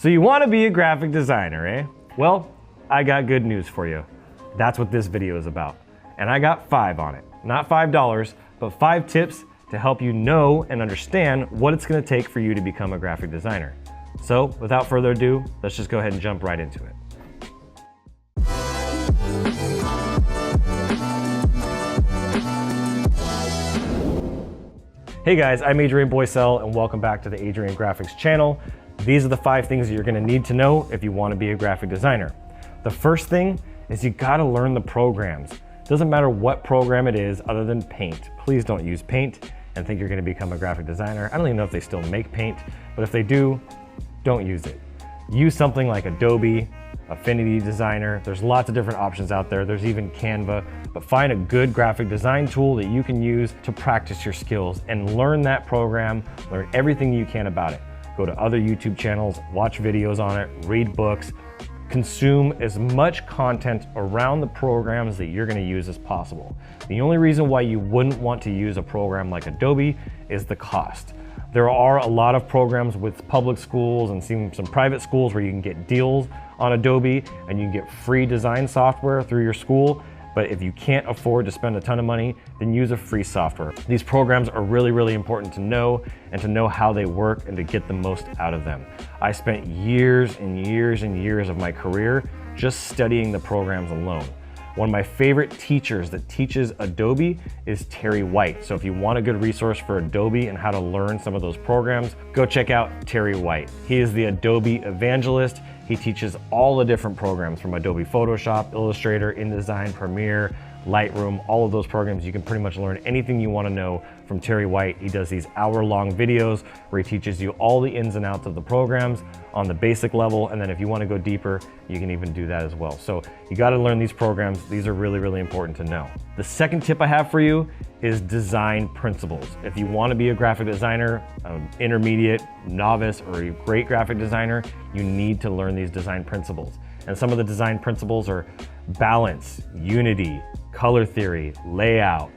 So you want to be a graphic designer, eh? Well, I got good news for you. That's what this video is about. And I got 5 on it. Not $5, but 5 tips to help you know and understand what it's going to take for you to become a graphic designer. So without further ado, let's just go ahead and jump right into it. Hey guys, I'm Adrian Boysel and welcome back to the Adrian Graphics channel. These are the 5 things that you're gonna need to know if you wanna be a graphic designer. The first thing is you gotta learn the programs. Doesn't matter what program it is other than Paint. Please don't use Paint and think you're gonna become a graphic designer. I don't even know if they still make Paint, but if they do, don't use it. Use something like Adobe, Affinity Designer. There's lots of different options out there. There's even Canva, but find a good graphic design tool that you can use to practice your skills and learn that program, learn everything you can about it. Go to other YouTube channels, watch videos on it, read books, consume as much content around the programs that you're gonna use as possible. The only reason why you wouldn't want to use a program like Adobe is the cost. There are a lot of programs with public schools and some private schools where you can get deals on Adobe and you can get free design software through your school. But if you can't afford to spend a ton of money, then use a free software. These programs are really, really important to know and to know how they work and to get the most out of them. I spent years and years and years of my career just studying the programs alone. One of my favorite teachers that teaches Adobe is Terry White. So if you want a good resource for Adobe and how to learn some of those programs, go check out Terry White. He is the Adobe evangelist. He teaches all the different programs from Adobe Photoshop, Illustrator, InDesign, Premiere, Lightroom, all of those programs. You can pretty much learn anything you want to know from Terry White. He does these hour-long videos where he teaches you all the ins and outs of the programs on the basic level, and then if you want to go deeper, you can even do that as well. So you got to learn these programs. These are really, really important to know. The second tip I have for you is design principles. If you want to be a graphic designer, intermediate, novice, or a great graphic designer, you need to learn these design principles. And some of the design principles are balance, unity, color theory, layout.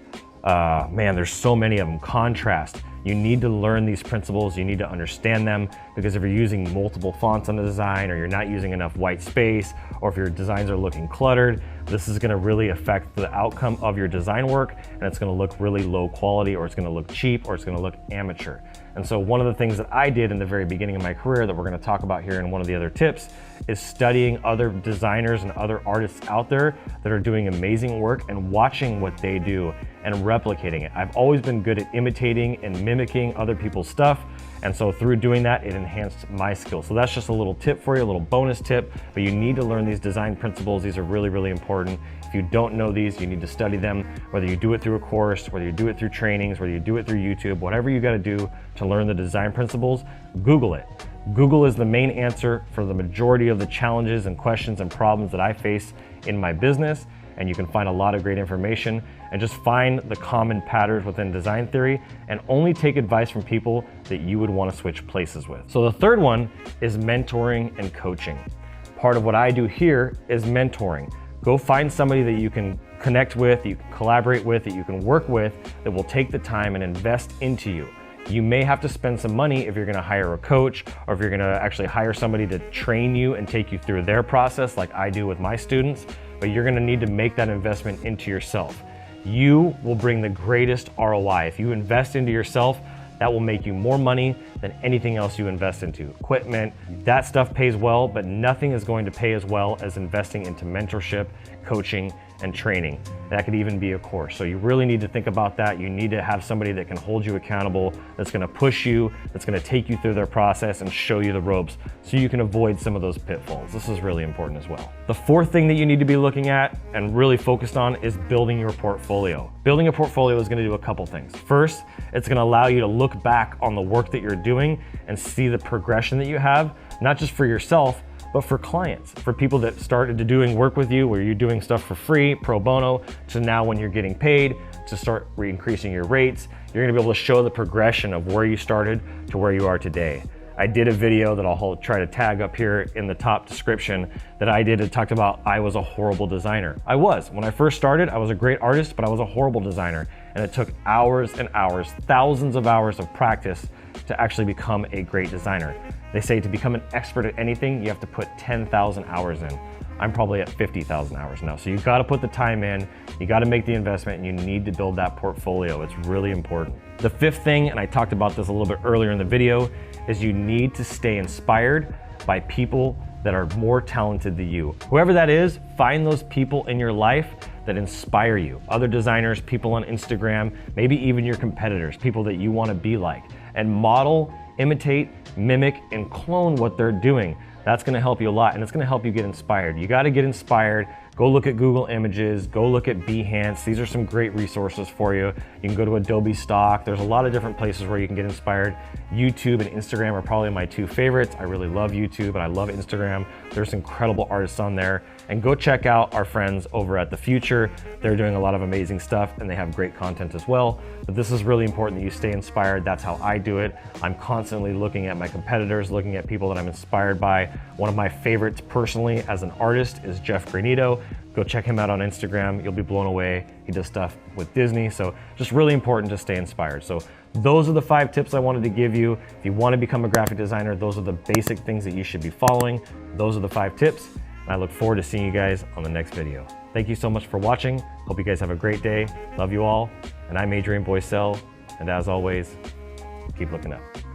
Man, there's so many of them. Contrast. You need to learn these principles. You need to understand them, because if you're using multiple fonts on the design, or you're not using enough white space, or if your designs are looking cluttered, this is going to really affect the outcome of your design work, and it's going to look really low quality, or it's going to look cheap, or it's going to look amateur. And so one of the things that I did in the very beginning of my career that we're going to talk about here in one of the other tips is studying other designers and other artists out there that are doing amazing work and watching what they do and replicating it. I've always been good at imitating and mimicking other people's stuff. And so through doing that, it enhanced my skills. So that's just a little tip for you, a little bonus tip, but you need to learn these design principles. These are really, really important. If you don't know these, you need to study them, whether you do it through a course, whether you do it through trainings, whether you do it through YouTube, whatever you got to do to learn the design principles, Google it. Google is the main answer for the majority of the challenges and questions and problems that I face in my business. And you can find a lot of great information and just find the common patterns within design theory and only take advice from people that you would want to switch places with. So the third one is mentoring and coaching. Part of what I do here is mentoring. Go find somebody that you can connect with, that you can collaborate with, that you can work with, that will take the time and invest into you. You may have to spend some money if you're gonna hire a coach, or if you're gonna actually hire somebody to train you and take you through their process like I do with my students, but you're gonna need to make that investment into yourself. You will bring the greatest ROI. If you invest into yourself, that will make you more money than anything else you invest into. Equipment, that stuff pays well, but nothing is going to pay as well as investing into mentorship, coaching, and training. That could even be a course. So you really need to think about that. You need to have somebody that can hold you accountable, that's gonna push you, that's gonna take you through their process and show you the ropes so you can avoid some of those pitfalls. This is really important as well. The fourth thing that you need to be looking at and really focused on is building your portfolio. Building a portfolio is gonna do a couple things. First, it's gonna allow you to look back on the work that you're doing and see the progression that you have, not just for yourself, but for clients, for people that started to doing work with you where you're doing stuff for free, pro bono, to now when you're getting paid, to start increasing your rates. You're gonna be able to show the progression of where you started to where you are today. I did a video that I'll try to tag up here in the top description that I did. It talked about I was a horrible designer. I was. When I first started, I was a great artist, but I was a horrible designer. And it took hours and hours, thousands of hours of practice to actually become a great designer. They say to become an expert at anything, you have to put 10,000 hours in. I'm probably at 50,000 hours now. So you gotta put the time in, you gotta make the investment, and you need to build that portfolio. It's really important. The fifth thing, and I talked about this a little bit earlier in the video, is you need to stay inspired by people that are more talented than you. Whoever that is, find those people in your life that inspire you. Other designers, people on Instagram, maybe even your competitors, people that you wanna be like, and model, imitate, mimic, and clone what they're doing. That's gonna help you a lot, and it's gonna help you get inspired. You gotta get inspired. Go look at Google Images, go look at Behance. These are some great resources for you. You can go to Adobe Stock. There's a lot of different places where you can get inspired. YouTube and Instagram are probably my two favorites. I really love YouTube and I love Instagram. There's incredible artists on there. And go check out our friends over at The Future. They're doing a lot of amazing stuff and they have great content as well. But this is really important that you stay inspired. That's how I do it. I'm constantly looking at my competitors, looking at people that I'm inspired by. One of my favorites personally as an artist is Jeff Granito. Go check him out on Instagram. You'll be blown away. He does stuff with Disney. So just really important to stay inspired. So those are the 5 tips I wanted to give you. If you want to become a graphic designer, those are the basic things that you should be following. Those are the 5 tips. And I look forward to seeing you guys on the next video. Thank you so much for watching. Hope you guys have a great day. Love you all. And I'm Adrian Boysel. And as always, keep looking up.